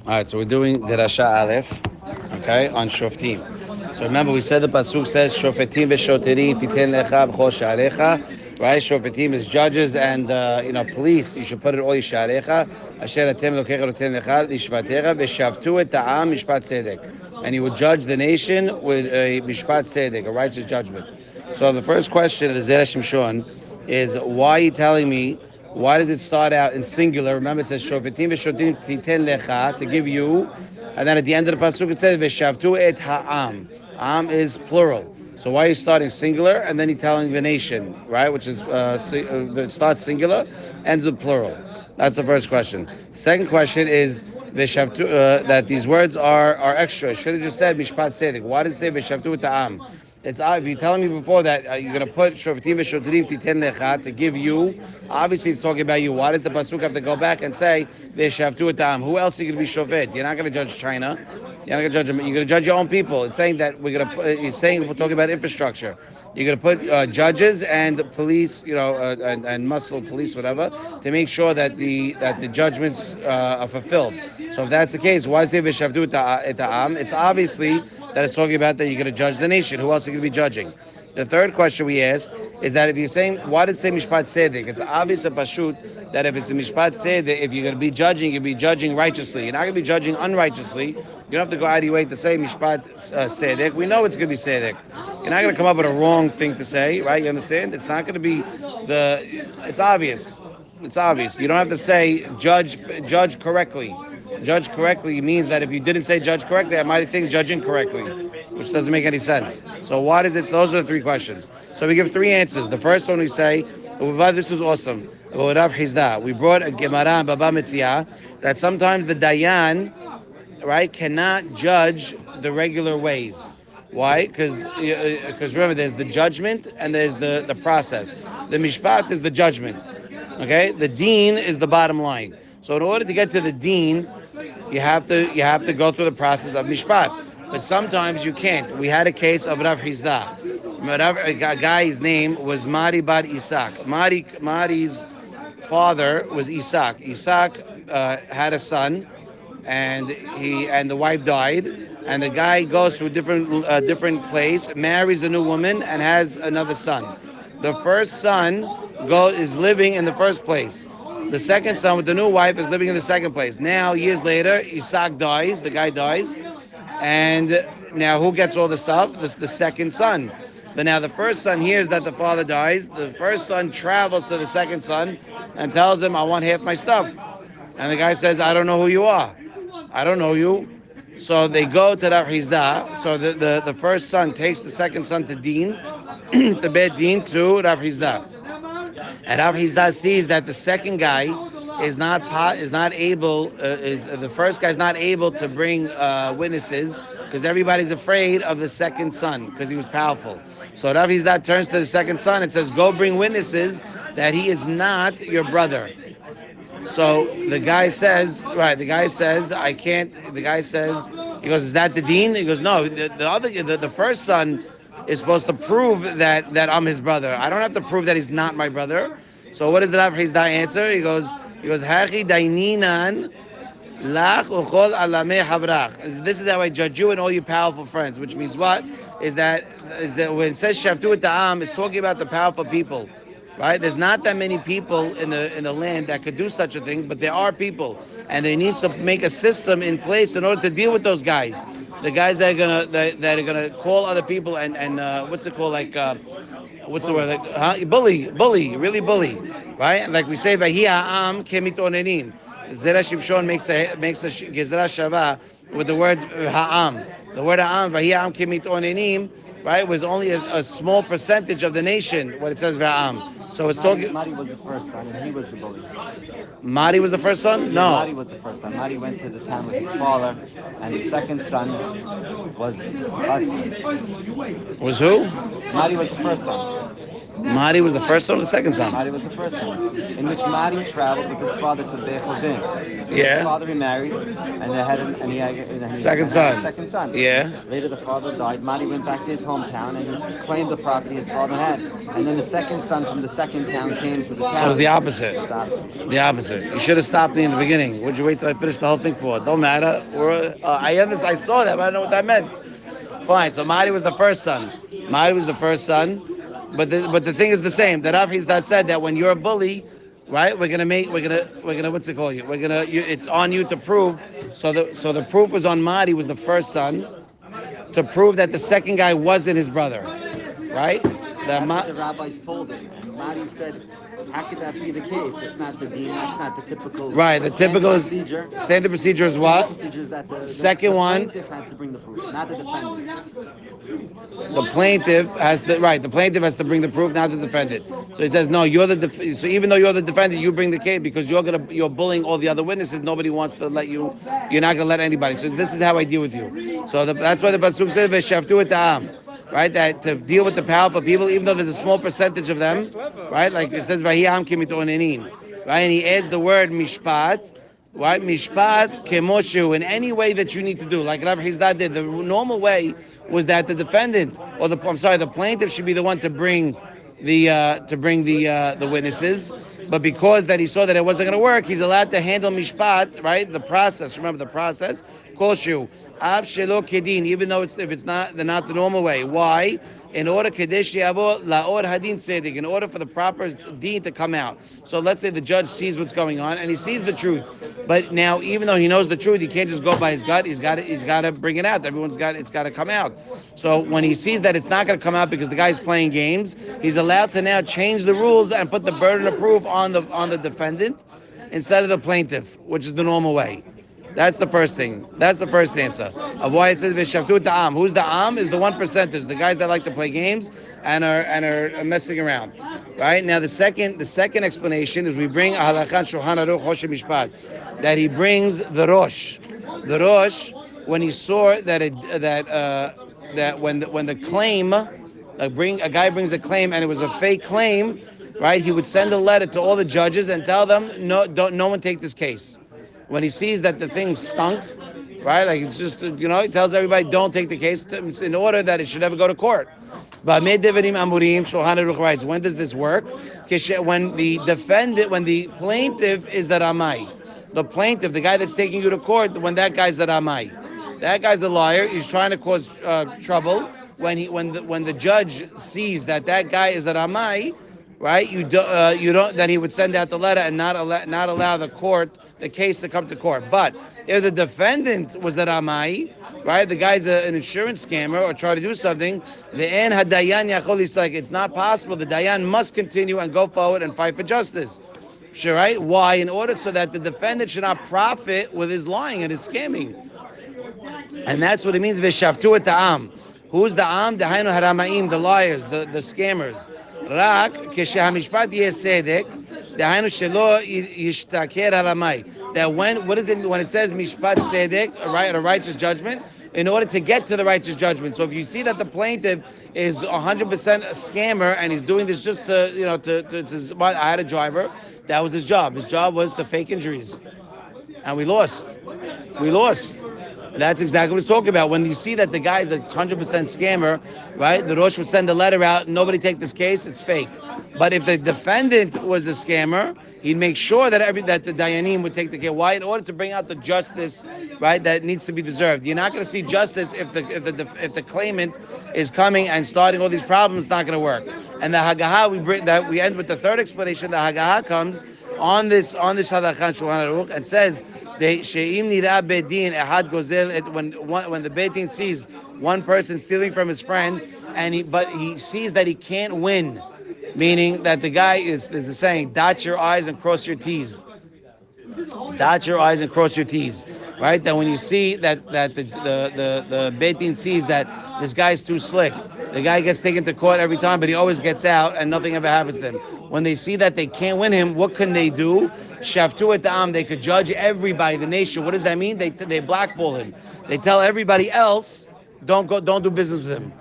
All right, so we're doing Derasha Aleph, okay, on Shoftim. So remember, we said the pasuk says Shofetim v'shoterim titen lecha b'chol sha'arecha, right? Shofetim is judges and police. You should put it all yisharecha. Asher atem lokecha noten lecha lishvatecha v'shavtu et ha'am mishpat tzedek, and you would judge the nation with a mishpat tzedek, a righteous judgment. So the first question of the Zera Shimshon is, why are you telling me? Why does it start out in singular? Remember, it says Shofetim v'shotim titen lecha, to give you, and then at the end of the pasuk it says v'shavtu et ha'am. Am is plural. So why are you starting singular and then you're telling the nation, right? Which is it starts singular, ends with plural. That's the first question. Second question is v'shavtu, that these words are extra. Should have just said mishpat tzedek. Why does it say v'shavtu et ha'am? It's if you're telling me before that you're going to put shoftim v'shotrim titen lecha, to give you. Obviously, it's talking about you. Why does the pasuk have to go back and say v'shavtu etam? Who else are you going to be shofet? You're not going to judge China. You're not going to judge them. You're going to judge your own people. It's saying that we're going to. He's saying we're talking about infrastructure. You're going to put judges and police, and muscle police, whatever, to make sure that the judgments are fulfilled. So if that's the case, why say v'shavtu etam? It's obviously that it's talking about that you're going to judge the nation. Who else are you going to be judging? The third question we ask is that if you're saying, why does it say mishpat tzedek? It's obvious and pashut that if it's a mishpat tzedek, if you're going to be judging, you'll be judging righteously. You're not going to be judging unrighteously. You don't have to go out of your way to say mishpat tzedek. We know it's going to be tzedek. You're not going to come up with a wrong thing to say, right? You understand? It's not going to be it's obvious. It's obvious. You don't have to say judge correctly. Judge correctly means that if you didn't say judge correctly, I might think judge incorrectly, which doesn't make any sense. So why does it? So those are the three questions. So we give three answers. The first one we say, this is awesome. We brought a Gemara and Baba Metzia that sometimes the Dayan, right, cannot judge the regular ways. Why? Because remember, there's the judgment and there's the process. The mishpat is the judgment. Okay, the deen is the bottom line. So in order to get to the deen, you have to go through the process of mishpat. But sometimes you can't. We had a case of Rav Hizda. A guy's name was Mari Bar Isak. Mari's father was Isak. Isak had a son, and the wife died. And the guy goes to a different place, marries a new woman, and has another son. The first son is living in the first place. The second son with the new wife is living in the second place. Now, years later, Isaac dies, the guy dies, and now who gets all the stuff? The second son. But now the first son hears that the father dies. The first son travels to the second son and tells him, I want half my stuff. And the guy says, I don't know who you are. I don't know you. So they go to Rav Hizda. So the first son takes the second son to Din, to Bet Din, to Rav Hizda. And Rav Hizda sees that the second guy is not able. The first guy is not able to bring witnesses because everybody's afraid of the second son because he was powerful. So Rav Hizda turns to the second son and says, "Go bring witnesses that he is not your brother." So the guy says, "I can't." The guy says, he goes, "Is that the dean?" He goes, "No. The first son is supposed to prove that I'm his brother. I don't have to prove that he's not my brother." So what does the Rav Hizda answer? He goes, "Hachi daininan lach uchol alame havrach." This is how I judge you and all your powerful friends. Which means what? Is that when it says shavtu et ha'am, it's talking about the powerful people. Right? There's not that many people in the land that could do such a thing, but there are people, and they needs to make a system in place in order to deal with those guys. The guys that are gonna call other people and what's it called, like what's the word, like bully, really bully, right? Like we say, "Vahi ha'am kemitonenim." Zera Shimshon makes a gezerah shava with the word ha'am. The word ha'am, "Vahi ha'am kemitonenim," right, was only a small percentage of the nation when it says ha'am. So it's talking. Mari was the first son, and he was the bully. Mari was the first son? Yeah, No. Mari was the first son. Mari went to the town with his father, and the second son was Chassan. Was who? Mari was the first son. Mari was the first son or the second son? Mari was the first son, in which Mari traveled with his father to Bechozin. Yeah. His father remarried, and they had a Second son. Second son. Yeah. Later, the father died. Mari went back to his hometown and claimed the property his father had. And then the second son from the second second town came to the town. So it's the opposite. It's the opposite. The opposite. You should have stopped me in the beginning. What'd you wait till I finished the whole thing for? Don't matter. I saw that, but I don't know what that meant. Fine. So Mahdi was the first son. Mahdi was the first son, but the thing is the same. That Rav Hizda said that when you're a bully, right? We're gonna what's it called? It's on you to prove. So the proof was on Mahdi was the first son to prove that the second guy wasn't his brother, right? That's what the rabbis told him, and Mahdi said, "How could that be the case? It's not the deen. That's not the typical." Right. The typical procedure. Standard procedure is what? The procedure is that the Second one. plaintiff has to bring the proof, not the defendant. The plaintiff has to The plaintiff has to bring the proof, not the defendant. So he says, no, you're the so even though you're the defendant, you bring the case because you're bullying all the other witnesses. Nobody wants to let you. You're not going to let anybody. So this is how I deal with you. So that's why the pasuk says v'shaftu et ha'am. Right, that to deal with the powerful people, even though there's a small percentage of them, right? Like it says, "Vayiham kimitonenim," right? And he adds the word mishpat, right? Mishpat kemoshu, in any way that you need to do, like Rav Hizda did. The normal way was that the defendant, or the plaintiff should be the one to bring the witnesses. But because that he saw that it wasn't going to work, he's allowed to handle mishpat, right? The process. Remember the process. Koshu. Av shelo kedin, even though if not the normal way. Why? In order kadesh yavo laor hadin tzedek, in order for the proper deen to come out. So let's say the judge sees what's going on and he sees the truth, but now even though he knows the truth, he can't just go by his gut. He's got to bring it out. It's got to come out. So when he sees that it's not going to come out because the guy's playing games, he's allowed to now change the rules and put the burden of proof on the defendant instead of the plaintiff, which is the normal way. That's the first thing. That's the first answer of why it says v'shavtu ta'am. Who's the am? Is the 1%ers, the guys that like to play games and are messing around, right? Now the second explanation is we bring halachan shulchan aruch hoshe mishpat, that he brings the rosh. The rosh, when he saw that when the claim, a guy brings a claim and it was a fake claim, right? He would send a letter to all the judges and tell them no one take this case. When he sees that the thing stunk, right? Like it's just, he tells everybody, don't take the case in order that it should never go to court. But when does this work? When the plaintiff is the Ramai. The plaintiff, the guy that's taking you to court, when that guy's the Ramai. That guy's a liar. He's trying to cause trouble. When the judge sees that guy is the Ramai, right? You don't. Then he would send out the letter and not allow the case to come to court. But if the defendant was the Ramai, right? The guy's an insurance scammer or try to do something. The en hadayan yachol is like it's not possible. The dayan must continue and go forward and fight for justice. Sure, right? Why? In order so that the defendant should not profit with his lying and his scamming. And that's what it means. V'shavtu et ha'am. Who's the am? Dahainu haramaim, the liars, the scammers. Rak keshamishpat yesedek, dahainu shelo yishtaker haramai. That when it says mishpat sedek, a righteous judgment, in order to get to the righteous judgment. So if you see that the plaintiff is 100% a scammer and he's doing this just I had a driver, that was his job. His job was to fake injuries, and we lost. That's exactly what it's talking about. When you see that the guy is a 100% scammer, right? The Rosh would send a letter out, nobody take this case, it's fake. But if the defendant was a scammer, he'd make sure that the Dayanim would take the case. Why? In order to bring out the justice, right, that needs to be deserved. You're not going to see justice if the claimant is coming and starting all these problems. It's not going to work. And the Haggaha, we end with the third explanation. The Haggaha comes on this Halachan Shulchan Aruch and says, when the Beit Din sees one person stealing from his friend, but he sees that he can't win, meaning that the guy is the saying, dot your I's and cross your T's. Dot your I's and cross your T's. Right? That when you see that the Beit Din sees that this guy's too slick, the guy gets taken to court every time, but he always gets out and nothing ever happens to him. When they see that they can't win him, what can they do? Shaftu et ha'am, they could judge everybody, the nation. What does that mean? They blackball him. They tell everybody else, don't do business with him.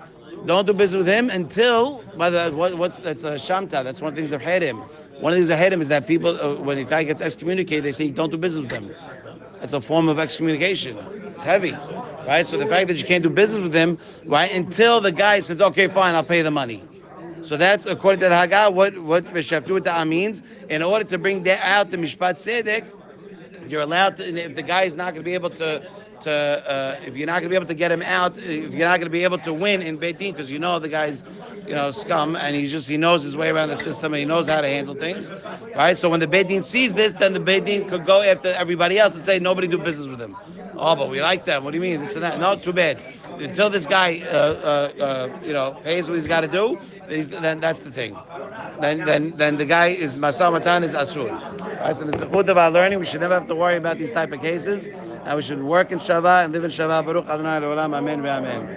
Don't do business with him until, that's a shamta. That's one of the things that hate him. One of the things that hate him is that people, when a guy gets excommunicated, they say, don't do business with him. That's a form of excommunication. It's heavy, right? So the fact that you can't do business with him, right, until the guy says, okay, fine, I'll pay the money. So that's according to the Haggah. What Meshaftu Ta'am means. In order to bring that out the Mishpat Tzedek, you're allowed to, and if the guy is not going to be able to if you're not going to be able to get him out, if you're not going to be able to win in Beit Din, because you know the guy's, scum, and he knows his way around the system, and he knows how to handle things, right? So when the Beit Din sees this, then the Beit Din could go after everybody else and say nobody do business with him. Oh, but we like them. What do you mean this and that? No, too bad. Until this guy, pays what he's got to do, then that's the thing. Then the guy is Masal Matan is Asur. Right, so the zechut of our learning, we should never have to worry about these type of cases, and we should work in Shavah and live in Shavah. Baruch Adonai Le'olam. Amen. Amen.